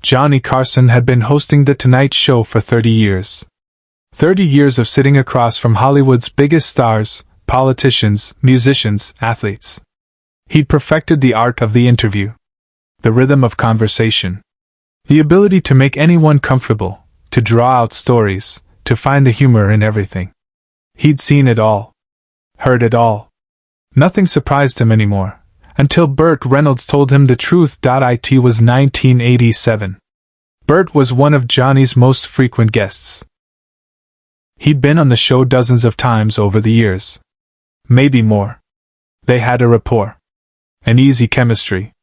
Johnny Carson had been hosting The Tonight Show for 30 years. 30 years of sitting across from Hollywood's biggest stars, politicians, musicians, athletes. He'd perfected the art of the interview. The rhythm of conversation. The ability to make anyone comfortable, to draw out stories, to find the humor in everything. He'd seen it all. Heard it all. Nothing surprised him anymore, until Burt Reynolds told him the truth. It was 1987. Burt was one of Johnny's most frequent guests. He'd been on the show dozens of times over the years. Maybe more. They had a rapport. An easy chemistry.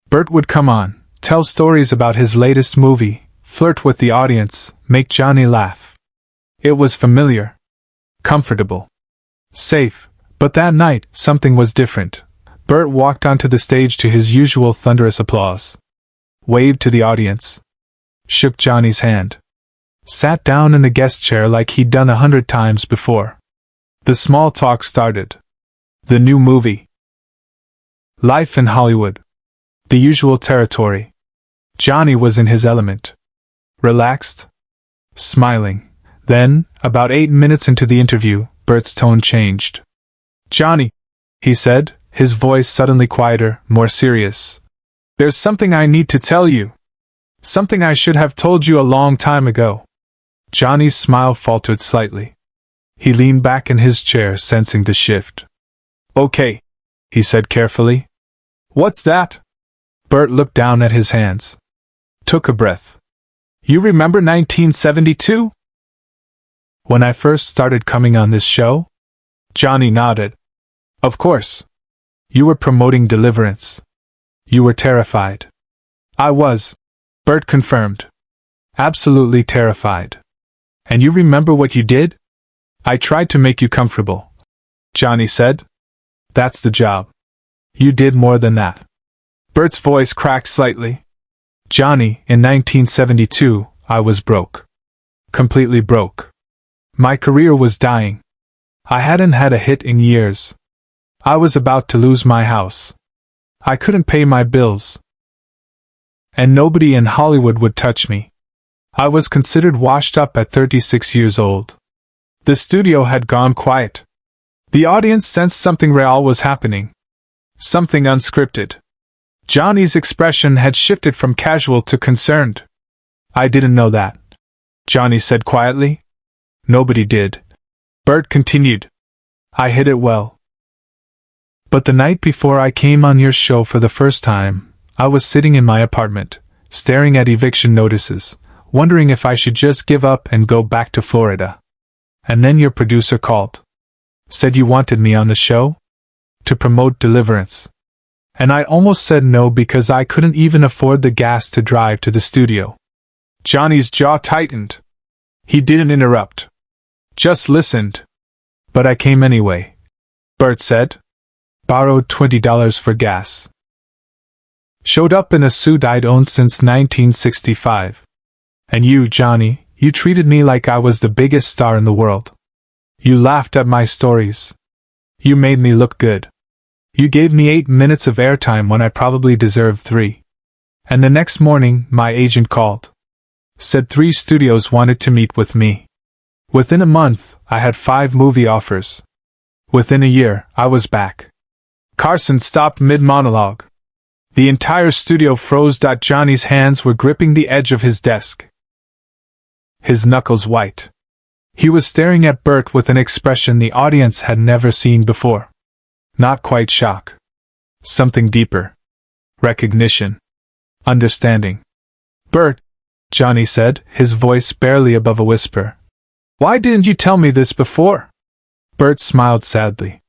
Burt would come on, tell stories about his latest movie, flirt with the audience, make Johnny laugh. It was familiar. Comfortable. Safe. But that night, something was different. Burt walked onto the stage to his usual thunderous applause. Waved to the audience. Shook Johnny's hand. Sat down in the guest chair like he'd done 100 times before. The small talk started. The new movie. Life in Hollywood. The usual territory. Johnny was in his element. Relaxed. Smiling. Then, about 8 minutes into the interview, Burt's tone changed. "Johnny," he said, his voice suddenly quieter, more serious. "There's something I need to tell you. Something I should have told you a long time ago." Johnny's smile faltered slightly. He leaned back in his chair, sensing the shift. "Okay," he said carefully. "What's that?" Burt looked down at his hands. Took a breath. "You remember 1972? When I first started coming on this show?" Johnny nodded. "Of course. You were promoting Deliverance. You were terrified." "I was," Burt confirmed. "Absolutely terrified. And you remember what you did?" "I tried to make you comfortable," Johnny said. "That's the job. You did more than that." Burt's voice cracked slightly. "Johnny, in 1972, I was broke. Completely broke. My career was dying. I hadn't had a hit in years. I was about to lose my house. I couldn't pay my bills. And nobody in Hollywood would touch me. I was considered washed up at 36 years old. The studio had gone quiet. The audience sensed something real was happening. Something unscripted. Johnny's expression had shifted from casual to concerned. "I didn't know that," Johnny said quietly. "Nobody did." Burt continued. "I hid it well. But the night before I came on your show for the first time, I was sitting in my apartment, staring at eviction notices, wondering if I should just give up and go back to Florida. And then your producer called. Said you wanted me on the show? To promote Deliverance. And I almost said no because I couldn't even afford the gas to drive to the studio." Johnny's jaw tightened. He didn't interrupt. Just listened. "But I came anyway," Burt said. "Borrowed $20 for gas. Showed up in a suit I'd owned since 1965. And you, Johnny, you treated me like I was the biggest star in the world. You laughed at my stories. You made me look good. You gave me 8 minutes of airtime when I probably deserved 3. And the next morning, my agent called. Said 3 studios wanted to meet with me. Within a month, I had 5 movie offers. Within a year, I was back." Carson stopped mid-monologue. The entire studio froze. Johnny's hands were gripping the edge of his desk. His knuckles white. He was staring at Burt with an expression the audience had never seen before. Not quite shock. Something deeper. Recognition. Understanding. "Burt," Johnny said, his voice barely above a whisper. "Why didn't you tell me this before?" Burt smiled sadly.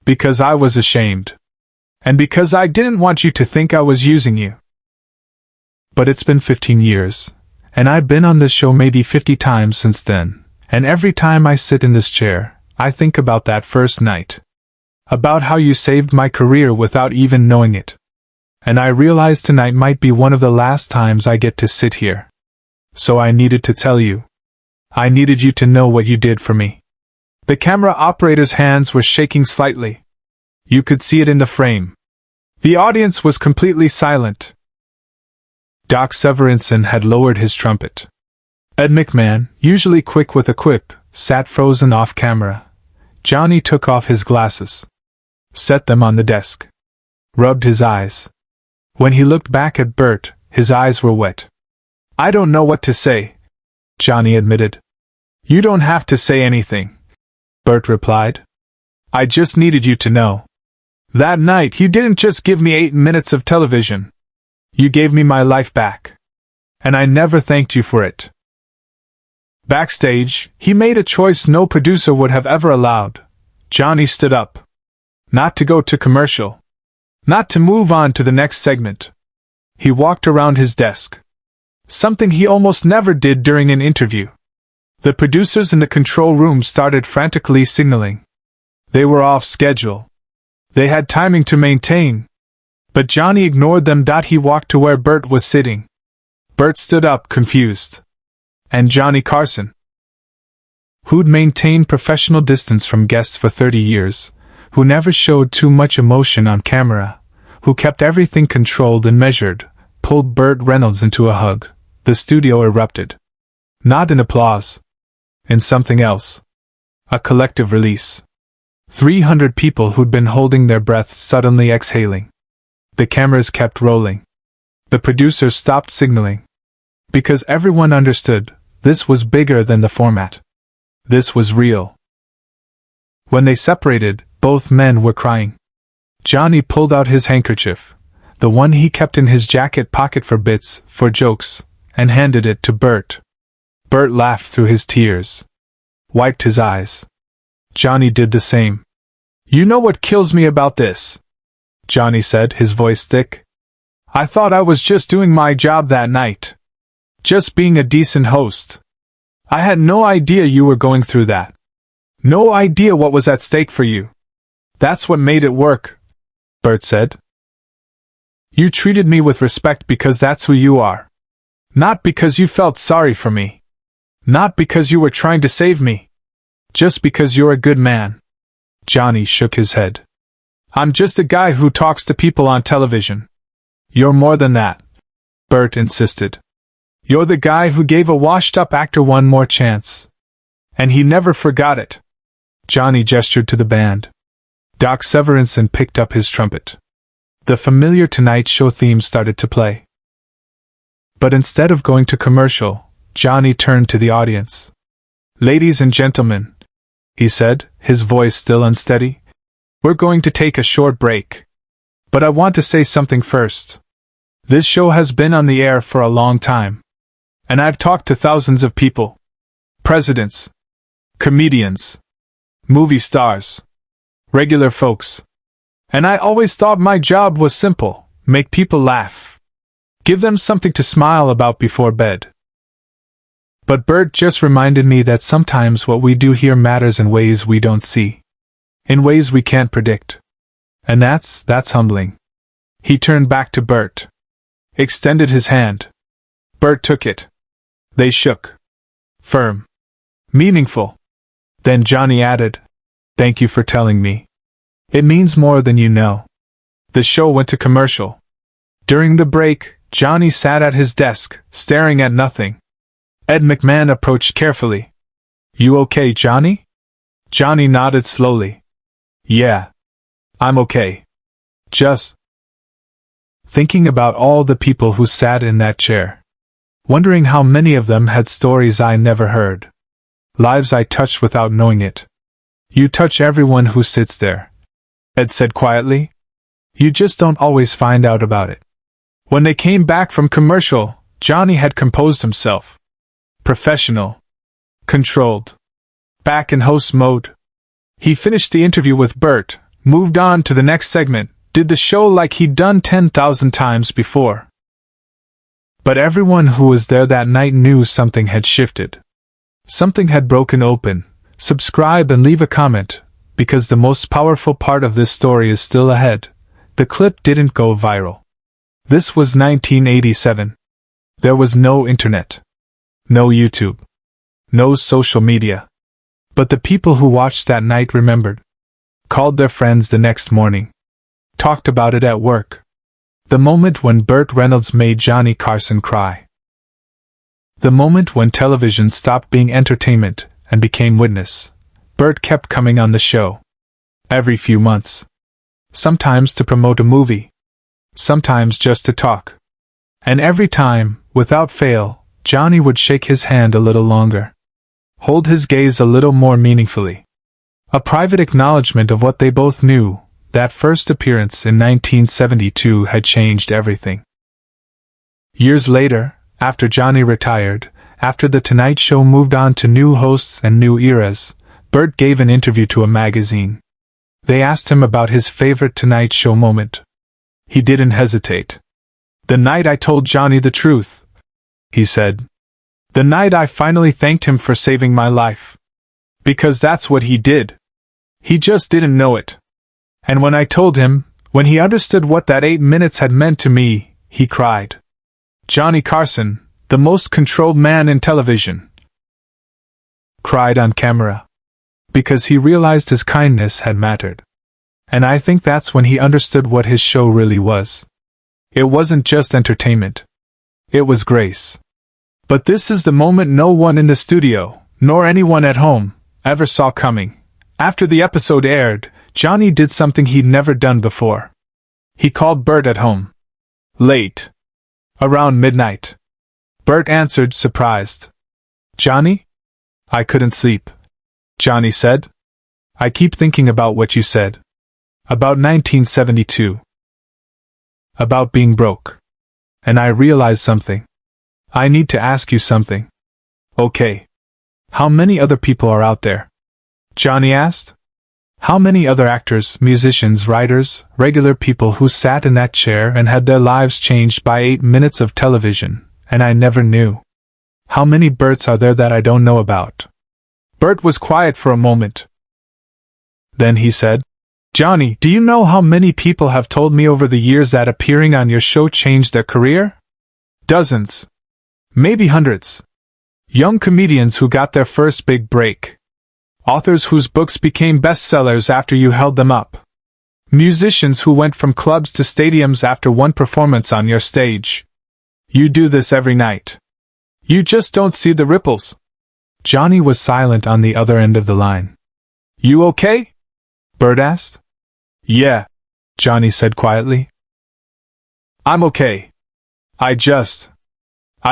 "Because I was ashamed. And because I didn't want you to think I was using you." "But it's been 15 years, and I've been on this show maybe 50 times since then, and every time I sit in this chair, I think about that first night. About how you saved my career without even knowing it. And I realize tonight might be one of the last times I get to sit here. So I needed to tell you. I needed you to know what you did for me." The camera operator's hands were shaking slightly. You could see it in the frame. The audience was completely silent. Doc Severinsen had lowered his trumpet. Ed McMahon, usually quick with a quip, sat frozen off camera. Johnny took off his glasses, set them on the desk, rubbed his eyes. When he looked back at Burt, his eyes were wet. "I don't know what to say," Johnny admitted. "You don't have to say anything," Burt replied. "I just needed you to know. That night you didn't just give me 8 minutes of television. You gave me my life back. And I never thanked you for it." Backstage, he made a choice no producer would have ever allowed. Johnny stood up. Not to go to commercial. Not to move on to the next segment. He walked around his desk. Something he almost never did during an interview. The producers in the control room started frantically signaling. They were off schedule. They had timing to maintain. But Johnny ignored them. He walked to where Burt was sitting. Burt stood up, confused. And Johnny Carson, who'd maintained professional distance from guests for 30 years, who never showed too much emotion on camera, who kept everything controlled and measured, pulled Burt Reynolds into a hug. The studio erupted. Not in applause. In something else. A collective release. 300 people who'd been holding their breaths suddenly exhaling. The cameras kept rolling. The producers stopped signaling. Because everyone understood, this was bigger than the format. This was real. When they separated, both men were crying. Johnny pulled out his handkerchief, the one he kept in his jacket pocket for bits, for jokes, and handed it to Burt. Burt laughed through his tears. Wiped his eyes. Johnny did the same. "You know what kills me about this?" Johnny said, his voice thick. "I thought I was just doing my job that night. Just being a decent host. I had no idea you were going through that. No idea what was at stake for you. That's what made it work," Burt said. "You treated me with respect because that's who you are. Not because you felt sorry for me. Not because you were trying to save me. Just because you're a good man." Johnny shook his head. "I'm just a guy who talks to people on television." "You're more than that," Burt insisted. "You're the guy who gave a washed-up actor one more chance. And he never forgot it." Johnny gestured to the band. Doc Severinsen picked up his trumpet. The familiar Tonight Show theme started to play. But instead of going to commercial, Johnny turned to the audience. "Ladies and gentlemen," he said, his voice still unsteady, "we're going to take a short break. But I want to say something first. This show has been on the air for a long time. And I've talked to thousands of people. Presidents. Comedians. Movie stars. Regular folks. And I always thought my job was simple: make people laugh. Give them something to smile about before bed. But Burt just reminded me that sometimes what we do here matters in ways we don't see. In ways we can't predict. And that's humbling." He turned back to Burt. Extended his hand. Burt took it. They shook. Firm. Meaningful. Then Johnny added, "Thank you for telling me. It means more than you know." The show went to commercial. During the break, Johnny sat at his desk, staring at nothing. Ed McMahon approached carefully. "You okay, Johnny?" Johnny nodded slowly. "Yeah. I'm okay. Just thinking about all the people who sat in that chair. Wondering how many of them had stories I never heard. Lives I touched without knowing it." "You touch everyone who sits there," Ed said quietly. "You just don't always find out about it." When they came back from commercial, Johnny had composed himself. Professional. Controlled. Back in host mode. He finished the interview with Burt, moved on to the next segment, did the show like he'd done 10,000 times before. But everyone who was there that night knew something had shifted. Something had broken open. Subscribe and leave a comment, because the most powerful part of this story is still ahead. The clip didn't go viral. This was 1987. There was no internet. No YouTube. No social media. But the people who watched that night remembered. Called their friends the next morning. Talked about it at work. The moment when Burt Reynolds made Johnny Carson cry. The moment when television stopped being entertainment and became witness. Burt kept coming on the show. Every few months. Sometimes to promote a movie. Sometimes just to talk. And every time, without fail, Johnny would shake his hand a little longer. Hold his gaze a little more meaningfully. A private acknowledgement of what they both knew. That first appearance in 1972 had changed everything. Years later, after Johnny retired, after The Tonight Show moved on to new hosts and new eras, Burt gave an interview to a magazine. They asked him about his favorite Tonight Show moment. He didn't hesitate. "The night I told Johnny the truth," he said. "The night I finally thanked him for saving my life. Because that's what he did. He just didn't know it. And when I told him, when he understood what that 8 minutes had meant to me, he cried. Johnny Carson, the most controlled man in television, cried on camera. Because he realized his kindness had mattered. And I think that's when he understood what his show really was. It wasn't just entertainment. It was grace. But this is the moment no one in the studio, nor anyone at home, ever saw coming. After the episode aired, Johnny did something he'd never done before. He called Burt at home. Late. Around midnight. Burt answered, surprised. "Johnny?" "I couldn't sleep," Johnny said. "I keep thinking about what you said. About 1972. About being broke. And I realized something. I need to ask you something." "Okay. How many other people are out there?" Johnny asked. "How many other actors, musicians, writers, regular people who sat in that chair and had their lives changed by 8 minutes of television, and I never knew? How many Burts are there that I don't know about?" Burt was quiet for a moment. Then he said, "Johnny, do you know how many people have told me over the years that appearing on your show changed their career? Dozens. Maybe hundreds. Young comedians who got their first big break. Authors whose books became bestsellers after you held them up. Musicians who went from clubs to stadiums after one performance on your stage. You do this every night. You just don't see the ripples." Johnny was silent on the other end of the line. "You okay?" Burt asked. "Yeah," Johnny said quietly. "I'm okay. I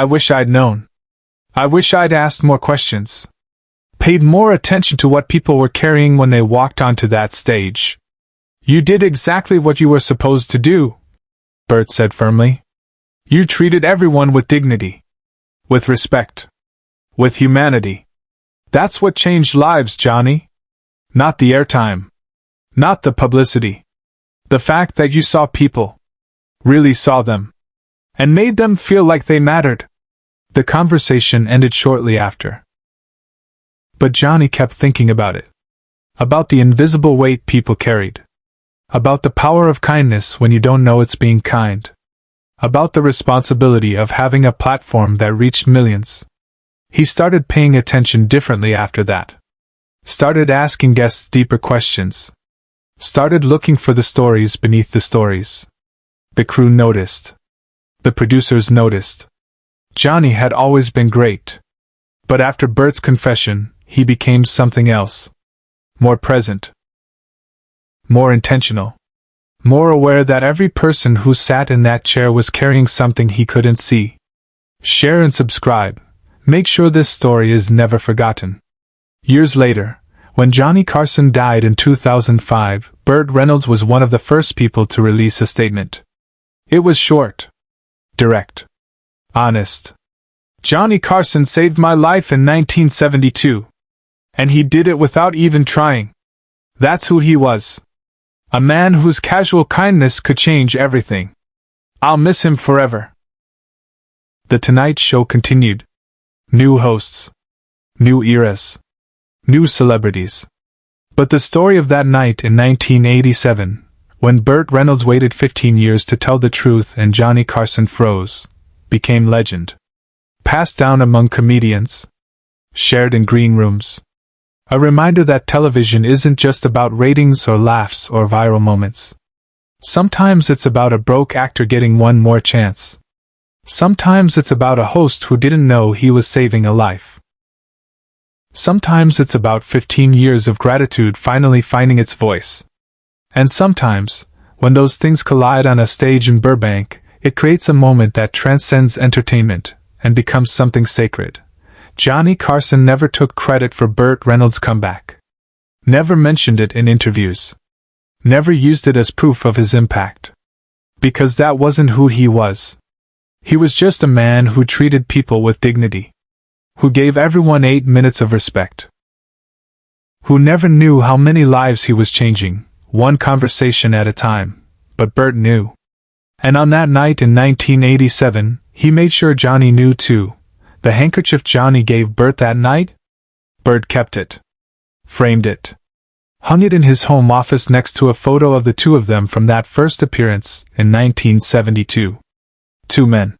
wish I'd known. I wish I'd asked more questions. Paid more attention to what people were carrying when they walked onto that stage." "You did exactly what you were supposed to do," Burt said firmly. "You treated everyone with dignity. With respect. With humanity. That's what changed lives, Johnny. Not the airtime. Not the publicity. The fact that you saw people. Really saw them. And made them feel like they mattered." The conversation ended shortly after. But Johnny kept thinking about it. About the invisible weight people carried. About the power of kindness when you don't know it's being kind. About the responsibility of having a platform that reached millions. He started paying attention differently after that. Started asking guests deeper questions. Started looking for the stories beneath the stories. The crew noticed. The producers noticed. Johnny had always been great. But after Burt's confession, he became something else. More present. More intentional. More aware that every person who sat in that chair was carrying something he couldn't see. Share and subscribe. Make sure this story is never forgotten. Years later, when Johnny Carson died in 2005, Burt Reynolds was one of the first people to release a statement. It was short. Direct. Honest. "Johnny Carson saved my life in 1972. And he did it without even trying. That's who he was. A man whose casual kindness could change everything. I'll miss him forever." The Tonight Show continued. New hosts. New eras. New celebrities. But the story of that night in 1987, when Burt Reynolds waited 15 years to tell the truth and Johnny Carson froze, became legend. Passed down among comedians. Shared in green rooms. A reminder that television isn't just about ratings or laughs or viral moments. Sometimes it's about a broke actor getting one more chance. Sometimes it's about a host who didn't know he was saving a life. Sometimes it's about 15 years of gratitude finally finding its voice. And sometimes, when those things collide on a stage in Burbank, it creates a moment that transcends entertainment and becomes something sacred. Johnny Carson never took credit for Burt Reynolds' comeback. Never mentioned it in interviews. Never used it as proof of his impact. Because that wasn't who he was. He was just a man who treated people with dignity. Who gave everyone 8 minutes of respect. Who never knew how many lives he was changing, one conversation at a time, but Burt knew. And on that night in 1987, he made sure Johnny knew too. The handkerchief Johnny gave Burt that night? Burt kept it. Framed it. Hung it in his home office next to a photo of the two of them from that first appearance in 1972. Two men.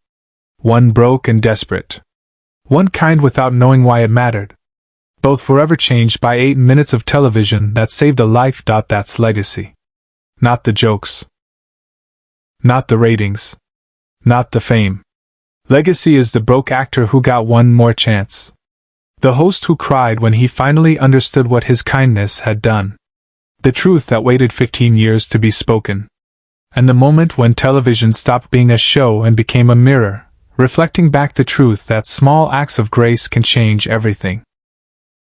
One broke and desperate. One kind without knowing why it mattered. Both forever changed by 8 minutes of television that saved a life. That's legacy. Not the jokes. Not the ratings. Not the fame. Legacy is the broke actor who got one more chance. The host who cried when he finally understood what his kindness had done. The truth that waited 15 years to be spoken. And the moment when television stopped being a show and became a mirror, reflecting back the truth that small acts of grace can change everything.